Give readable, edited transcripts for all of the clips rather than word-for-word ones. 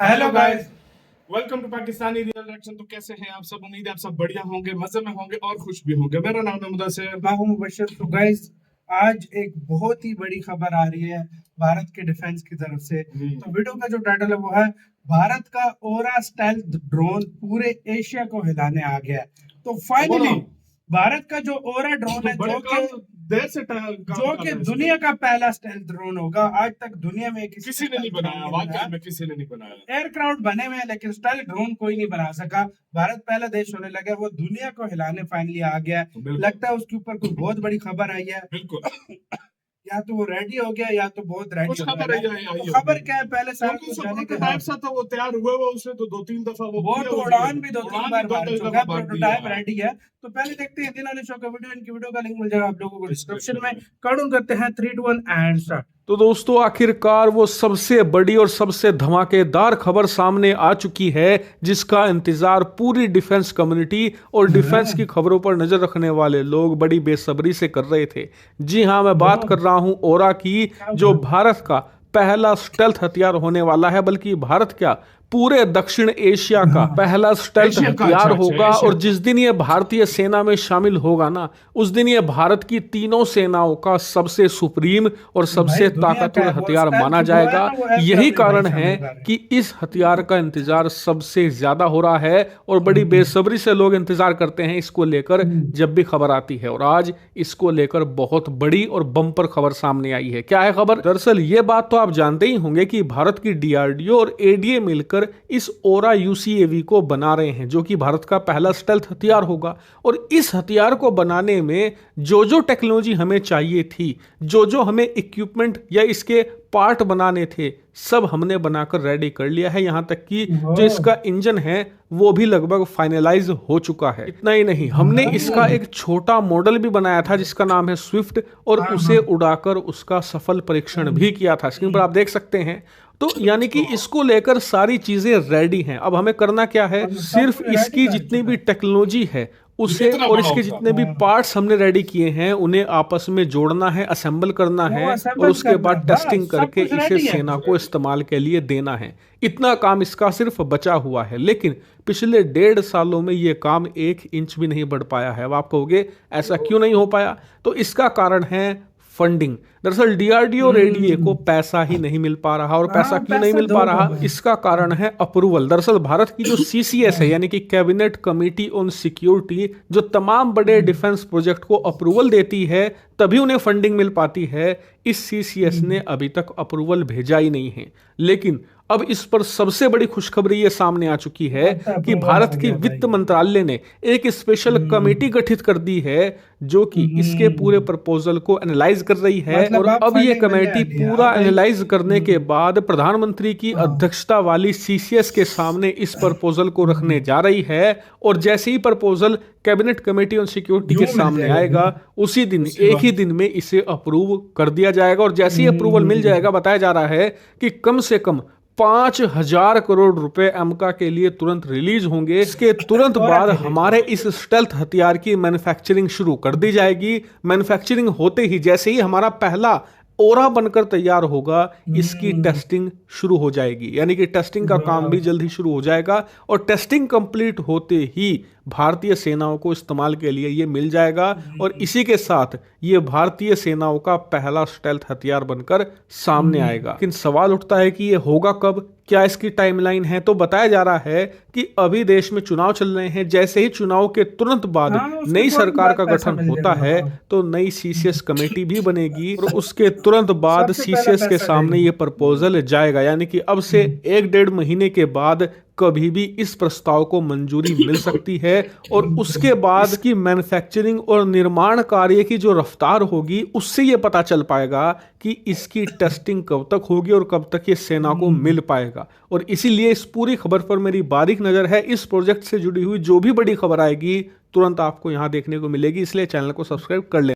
Hello guys, welcome to Pakistani real reaction. तो कैसे हैं आप सब? उम्मीद है आप सब बढ़िया होंगे, मजे में होंगे और खुश भी होंगे। मेरा नाम है मुदस्सिर। मैं हूं मुबशर। तो गाइस, आज एक बहुत ही बड़ी खबर आ रही है भारत के डिफेंस की तरफ से। तो वीडियो का जो टाइटल है वो है भारत का ओरा स्टेल्थ ड्रोन पूरे एशिया को हिलाने आ गया है। तो फाइनली भारत का जो ओरा ड्रोन है जो कि दुनिया का पहला स्टेल्थ ड्रोन होगा। आज तक दुनिया में किसी ने नहीं बनाया, वाकई में किसी ने नहीं बनाया। एयरक्राफ्ट बने हुए हैं लेकिन स्टेल्थ ड्रोन कोई नहीं बना सका। भारत पहला देश होने लगा, वो दुनिया को हिलाने फाइनली आ गया। लगता है उसके ऊपर कोई बहुत बड़ी खबर आई है। बिल्कुल या तो वो रेडी हो गया या तो बहुत रेडी कुछ हो खबर गया। आई खबर क्या है पहले सारा क्योंकि कुछ जो जाने के प्रोटोटाइप सा था वो तैयार हुआ हुआ, उसने तो 2-3 दफा वो किया तो हुआ उड़ान भी दो तीन उड़ान बार भी मार 2-3 चुका दफा है। मार प्रोटोटाइप दिया। रेडी है। तो पहले देखते हैं दिन वाले शो का वीडियो। इनकी वीडियो का लिंक मिल जाएगा आप लोगों को डिस्क्रिप्शन में। काउंट करते हैं 3 2 1 एंड स्टार्ट। तो दोस्तों, आखिरकार वो सबसे बड़ी और सबसे धमाकेदार खबर सामने आ चुकी है जिसका इंतजार पूरी डिफेंस कम्युनिटी और डिफेंस की खबरों पर नजर रखने वाले लोग बड़ी बेसब्री से कर रहे थे। जी हाँ, मैं बात कर रहा हूं ओरा की, जो भारत का पहला स्टेल्थ हथियार होने वाला है। बल्कि भारत क्या, पूरे दक्षिण एशिया का पहला स्टेल्थ हथियार होगा। और जिस दिन ये भारतीय सेना में शामिल होगा ना, उस दिन ये भारत की तीनों सेनाओं का सबसे सुप्रीम और सबसे ताकतवर हथियार माना जाएगा। यही कारण है कि इस हथियार का इंतजार सबसे ज्यादा हो रहा है और बड़ी बेसब्री से लोग इंतजार करते हैं इसको लेकर जब भी खबर आती है। और आज इसको लेकर बहुत बड़ी और बम्पर खबर सामने आई है। क्या है खबर? दरअसल ये बात तो आप जानते ही होंगे कि भारत की डीआरडीओ और एडीए मिलकर इस ओरा यूसीएवी को बना रहे हैं, जो कि भारत का पहला स्टेल्थ हथियार होगा। और इस हथियार को बनाने में जो टेक्नोलॉजी हमें चाहिए थी, जो हमें इक्विपमेंट या इसके पार्ट बनाने थे, सब हमने बनाकर रेडी कर लिया है। यहां तक कि जो इसका इंजन है वो भी लगभग फाइनलाइज हो चुका है। इतना ही नहीं, हमने इसका एक छोटा मॉडल भी बनाया था जिसका नाम है स्विफ्ट, और उसे उड़ाकर उसका सफल परीक्षण भी किया था। स्क्रीन पर आप देख सकते हैं। तो यानी कि इसको लेकर सारी चीजें रेडी हैं। अब हमें करना क्या है, सिर्फ इसकी जितनी भी टेक्नोलॉजी है उसे और इसके जितने भी पार्ट्स हमने रेडी किए हैं उन्हें आपस में जोड़ना है, असेंबल करना है और उसके बाद टेस्टिंग करके इसे सेना को इस्तेमाल के लिए देना है। इतना काम इसका सिर्फ बचा हुआ है। लेकिन पिछले 1.5 सालों में ये काम 1 इंच भी नहीं बढ़ पाया है। अब आप कहोगे ऐसा क्यों नहीं हो पाया? तो इसका कारण है फंडिंग। दरअसल डीआरडीओ और एडीए को पैसा ही नहीं मिल पा रहा। और पैसा क्यों नहीं मिल पा रहा? इसका कारण है अप्रूवल। दरअसल भारत की जो सीसीएस है, यानी कि कैबिनेट कमेटी ऑन सिक्योरिटी, जो तमाम बड़े डिफेंस प्रोजेक्ट को अप्रूवल देती है तभी उन्हें फंडिंग मिल पाती है, इस सीसीएस ने अभी तक अप्रूवल भेजा ही नहीं है। लेकिन अब इस पर सबसे बड़ी खुशखबरी ये सामने आ चुकी है कि भारत की वित्त मंत्रालय ने एक स्पेशल कमेटी गठित कर दी है जो कि इसके पूरे प्रपोजल को एनालाइज कर रही है। और अब ये कमेटी पूरा एनालाइज करने के बाद प्रधानमंत्री की अध्यक्षता वाली सीसीएस के सामने इस प्रपोजल को रखने जा रही है। और जैसे ही proposal cabinet committee on security के सामने आएगा, उसी दिन, एक ही दिन में इसे अप्रूव कर दिया जाएगा। और जैसे ही अप्रूवल मिल जाएगा, बताया जा रहा है कि कम से कम 5,000 करोड़ रुपए अमेरिका के लिए तुरंत रिलीज होंगे। इसके तुरंत बाद हमारे इस स्टेल्थ हथियार की मैन्युफैक्चरिंग शुरू कर दी जाएगी। मैन्युफैक्चरिंग होते ही, जैसे ही हमारा पहला ओरा बनकर तैयार होगा, इसकी टेस्टिंग शुरू हो जाएगी। यानी कि टेस्टिंग का काम भी जल्द ही शुरू हो जाएगा। और टेस्टिंग कंप्लीट होते ही भारतीय सेनाओं को इस्तेमाल के लिए ये मिल जाएगा। और इसी के साथ ये भारतीय सेनाओं का पहला स्टेल्थ हथियार बनकर सामने आएगा। लेकिन सवाल उठता है कि ये होगा कब, क्या इसकी टाइमलाइन है? तो बताया जा रहा है कि अभी देश में चुनाव चल रहे हैं। जैसे ही चुनाव के तुरंत बाद नई सरकार का गठन होता है तो नई सीसीएस कमेटी भी बनेगी और उसके तुरंत बाद सीसीएस के सामने ये प्रपोजल जाएगा। यानी कि अब से 1-1.5 महीने के बाद कभी भी इस प्रस्ताव को मंजूरी मिल सकती है। और उसके बाद की मैन्युफैक्चरिंग और निर्माण कार्य की जो रफ्तार होगी, उससे ये पता चल पाएगा कि इसकी टेस्टिंग कब तक होगी और कब तक ये सेना को मिल पाएगा। और इसीलिए इस पूरी खबर पर मेरी बारीक नजर है। इस प्रोजेक्ट से जुड़ी हुई जो भी बड़ी खबर आएगी तुरंत आपको यहां देखने को मिलेगी, इसलिए चैनल को सब्सक्राइब कर लें।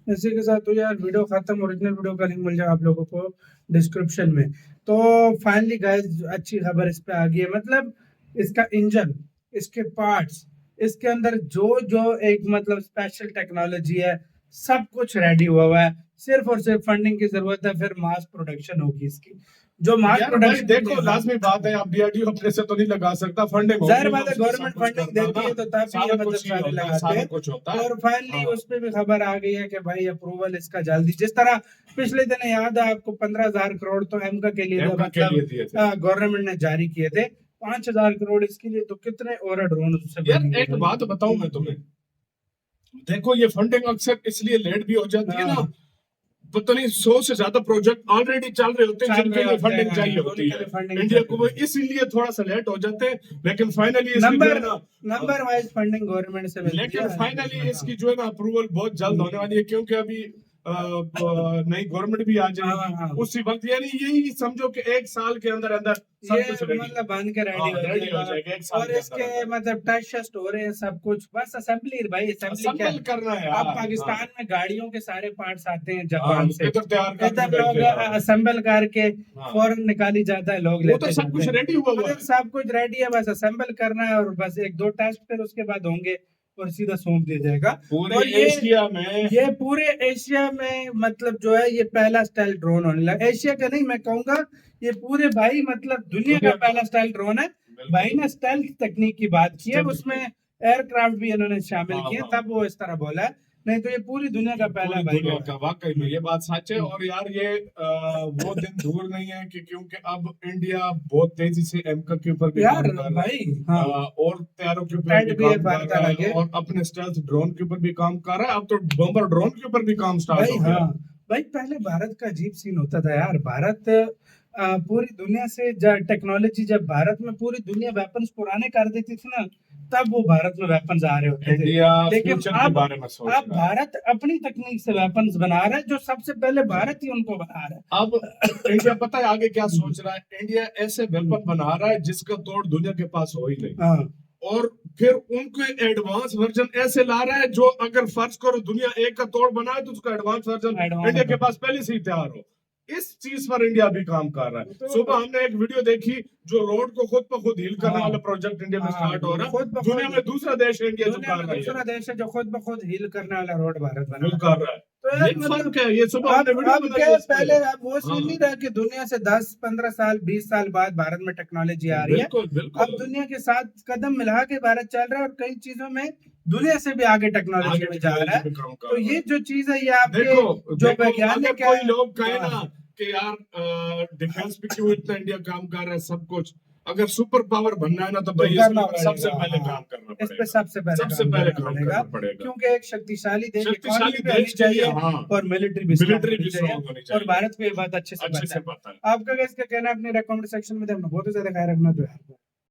इसी के साथ तो यार वीडियो खत्म। ओरिजिनल वीडियो का लिंक मिल जाएगा आप लोगों को डिस्क्रिप्शन में। तो फाइनली गाइस, अच्छी खबर इस पे आ गई है। मतलब इसका इंजन, इसके पार्ट्स, इसके अंदर जो एक मतलब स्पेशल टेक्नोलॉजी है, सब कुछ रेडी हुआ है। सिर्फ और सिर्फ फंडिंग की जरूरत है, फिर मास प्रोडक्शन होगी इसकी। जो मास यार भाई प्रोडक्शन देखो लाजमी बात है, आप डीआरडीओ अपने से तो नहीं लगा सकता, फंडिंग जाहिर बात है गवर्नमेंट फंडिंग देती है तो तब ये मतलब सारे लगाते सारा हैं। कुछ होता है। और फाइनली हाँ। उस पे भी खबर आ गई है कि भाई अप्रूवल इसका जल्दी, जिस तरह पिछले दिन याद है आपको 15,000 करोड़ तो एमका के लिए एमका के लिए दिए थे। गवर्नमेंट ने जारी किए थे, 5,000 करोड़ इसके लिए, तो कितने और ड्रोन उससे यार बनेंगे एक भाई? बात बताऊं मैं तुम्हें, देखो ये फंडिंग अक्सर इसलिए लेट भी हो जाती है ना, हाँ। पता नहीं 100 से ज्यादा प्रोजेक्ट ऑलरेडी चल रहे होते हैं चल जिनके रहे लिए होते फंडिंग हैं, चाहिए उनके होती लिए है funding इंडिया चाहिए को, वो होती है। इसीलिए थोड़ा सा लेट हो जाते हैं, लेकिन finally number wise funding government से मिलती लेकिन है। फाइनली इसकी जो है ना अप्रूवल बहुत जल्द होने वाली है, क्योंकि अभी नई गवर्नमेंट भी आ हाँ, जाएगी हाँ। उसी वक्त, यानी यही समझो कि एक साल के अंदर अंदर सब ये कुछ ready। मतलब बन के रेडी हाँ, हो ready हो जाएगा। जाएगा एक साल और के इसके अंदर। मतलब टच टेस्ट हो रहे हैं सब कुछ, बस असेंबली भाई, असेंबली क्या असेंबल करना है अब यार। पाकिस्तान में गाड़ियों के सारे पार्ट्स आते हैं हाँ, जापान से, इधर तैयार करके इधर लोग भेजते हैं। असेंबल करके हाँ। फौरन निकाली जाता है, लोग वो लेते तो सब कुछ जाते हैं। रेडी हुआ हुआ उधर है। सब कुछ रेडी है, बस असेंबल करना है और बस एक दो टेस्ट फिर उसके बाद होंगे और सीधा सौंप दिया जाएगा। पूरे और एशिया में ये पूरे एशिया में मतलब जो है ये पहला स्टाइल ड्रोन होने लगा, एशिया का नहीं मैं कहूंगा, ये पूरे भाई मतलब दुनिया का पहला स्टाइल ड्रोन है। भाई ने स्टेल्थ तकनीक की बात की है, Stealth उसमें एयरक्राफ्ट भी इन्होंने शामिल हाँ, किए, हाँ। तब वो इस तरह बोला है, नहीं तो ये पूरी दुनिया का पहला पूरी भाई दुनिया वो का है। वाकई में ये बात सच है। और यार ये वो दिन दूर नहीं है कि क्योंकि अब इंडिया बहुत तेजी से एमका के ऊपर भी यार काम कर रहा है, भाई हाँ और तैयारों के ऊपर भी भी काम कर रहा है, लगे और अपने स्टेल्थ ड्रोन के ऊपर भी काम कर रहा है। अब तो बम्बर ड्रोन के ऊपर भी काम स्टार्ट भाई हो गया। हाँ भाई, पहले भारत का अजीब सीन होता था यार, भारत पूरी दुनिया से टेक्नोलॉजी, जब भारत में पूरी दुनिया वेपन्स पुराने कर देती थी ना, तब वो भारत में वेपन्स आ रहे होते थे। इंडिया लेकिन फ्यूचर के अब बारे में सोच अब रहा है। भारत अपनी तकनीक से वेपन्स बना रहा है, जो सबसे पहले भारत ही उनको बना रहा है। अब इंडिया पता है आगे क्या सोच रहा है, इंडिया ऐसे वेपन बना रहा है जिसका तोड़ दुनिया के पास हो ही नहीं, हाँ और फिर उनके एडवांस वर्जन ऐसे ला रहा है जो अगर फर्ज करो दुनिया एक का तोड़ बनाए तो उसका एडवांस वर्जन इंडिया के पास पहले से ही तैयार हो। इस चीज पर इंडिया भी काम कर रहा है। सुबह हमने एक वीडियो देखी जो रोड को खुद ब खुद हील करने वाला प्रोजेक्ट इंडिया में स्टार्ट हो रहा है। दुनिया में दूसरा देश है इंडिया जो दुनिया कर में रहा है, दूसरा देश है जो खुद ब खुद हील करने वाला रोड भारत बना जो रहा है। कर रहा है। तो यार ये मतलब फर्क है, ये सुबह हमने अब वीडियो अब बनाई क्या है इस पे। पहले अब वो सीन हाँ। नहीं रहा कि दुनिया से 10-15 साल 20 साल बाद भारत में टेक्नोलॉजी आ रही है। बिल्कुल अब बिल्कुल दुनिया के साथ कदम मिला के भारत चल रहा है और कई चीजों में दुनिया से भी आगे टेक्नोलॉजी आगे में जा रहा है। टेक्नोलॉजी में काम कर तो रहा है। ये जो चीज है ये आपके देखो जो देखो, अगर वैज्ञानिक कोई है, लोग कहे हाँ। ना कि यार डिफेंस पे क्यों इतना इंडिया काम कर रहा है, सब कुछ अगर सुपर पावर बनना है ना तो भाई तो करना इसमें सबसे पड़ेगा, पहले हाँ। काम करना इस पे पड़ेगा, सबसे पहले काम करना पड़ेगा, क्योंकि एक शक्तिशाली देश शक्तिशाली economy भी होनी देश चाहिए, चाहिए हाँ। और मिलिट्री भी strong मिलिट्री भी होनी चाहिए। स्ट्रांग होनी और चाहिए, भारत को ये बात अच्छे से अच्छे पता से है। पता है। आपका क्या इसका कहना है, अपने कमेंट सेक्शन में हमने बहुत ज्यादा ख्याल रखना तो यार।